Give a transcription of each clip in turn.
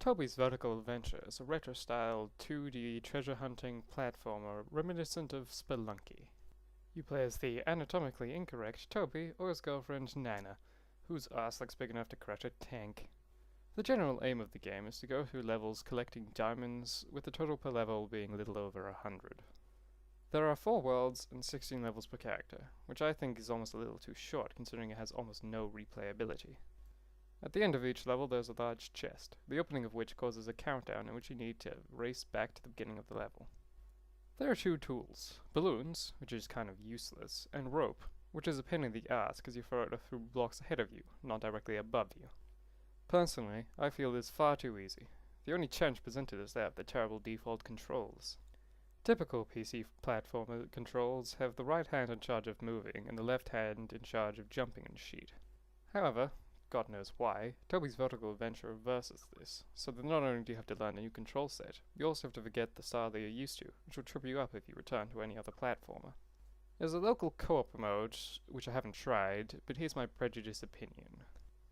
Tobe's Vertical Adventure is a retro-style 2D treasure hunting platformer reminiscent of Spelunky. You play as the anatomically incorrect Tobe or his girlfriend Nana, whose ass looks big enough to crush a tank. The general aim of the game is to go through levels collecting diamonds, with the total per level being a little over 100. There are 4 worlds and 16 levels per character, which I think is almost a little too short considering it has almost no replayability. At the end of each level there's a large chest, the opening of which causes a countdown in which you need to race back to the beginning of the level. There are 2 tools: balloons, which is kind of useless, and rope, which is a pain in the ass because you throw it through blocks ahead of you, not directly above you. Personally, I feel this far too easy. The only challenge presented is that of the terrible default controls. Typical PC platformer controls have the right hand in charge of moving and the left hand in charge of jumping and shit. However, God knows why, Tobe's Vertical Adventure reverses this, so that not only do you have to learn a new control set, you also have to forget the style that you're used to, which will trip you up if you return to any other platformer. There's a local co-op mode, which I haven't tried, but here's my prejudiced opinion.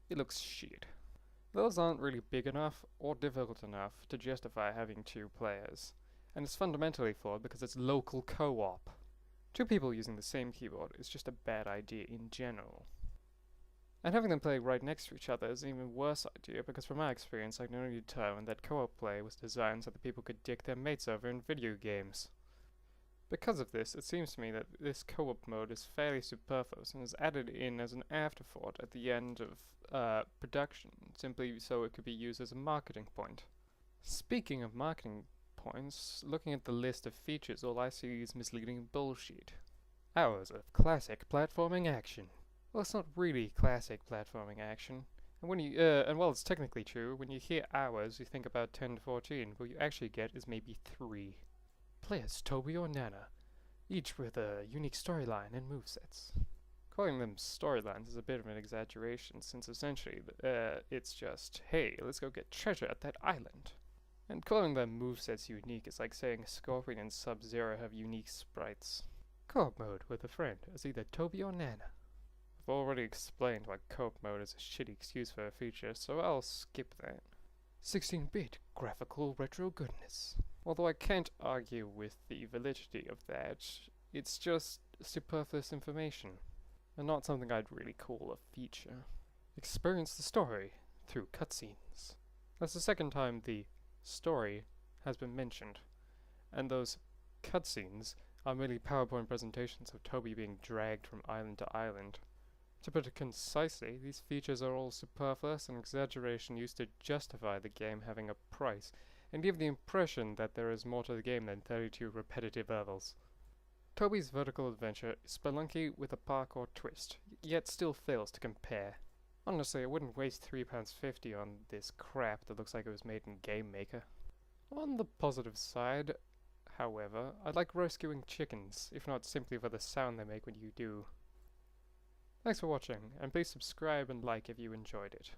It looks shit. Those aren't really big enough, or difficult enough, to justify having 2 players, and it's fundamentally flawed because it's local co-op. 2 people using the same keyboard is just a bad idea in general. And having them play right next to each other is an even worse idea because from my experience I can only determine that co-op play was designed so that people could dick their mates over in video games. Because of this, it seems to me that this co-op mode is fairly superfluous and is added in as an afterthought at the end of production, simply so it could be used as a marketing point. Speaking of marketing points, looking at the list of features, all I see is misleading bullshit. Hours of classic platforming action. Well, it's not really classic platforming action. And when you, and while it's technically true, when you hear hours, you think about 10 to 14, what you actually get is maybe 3. Play as Tobe or Nana, each with a unique storyline and movesets. Calling them storylines is a bit of an exaggeration, since essentially, it's just, hey, let's go get treasure at that island. And calling them movesets unique is like saying Scorpion and Sub-Zero have unique sprites. Co-op mode with a friend as either Tobe or Nana. I've already explained why co-op mode is a shitty excuse for a feature, so I'll skip that. 16-bit graphical retro goodness. Although I can't argue with the validity of that, it's just superfluous information, and not something I'd really call a feature. Experience the story through cutscenes. That's the second time the story has been mentioned, and those cutscenes are merely PowerPoint presentations of Tobe being dragged from island to island. To put it concisely, these features are all superfluous and exaggeration used to justify the game having a price, and give the impression that there is more to the game than 32 repetitive levels. Tobe's Vertical Adventure is Spelunky with a parkour twist, yet still fails to compare. Honestly, I wouldn't waste £3.50 on this crap that looks like it was made in Game Maker. On the positive side, however, I like rescuing chickens, if not simply for the sound they make when you do. Thanks for watching, and please subscribe and like if you enjoyed it.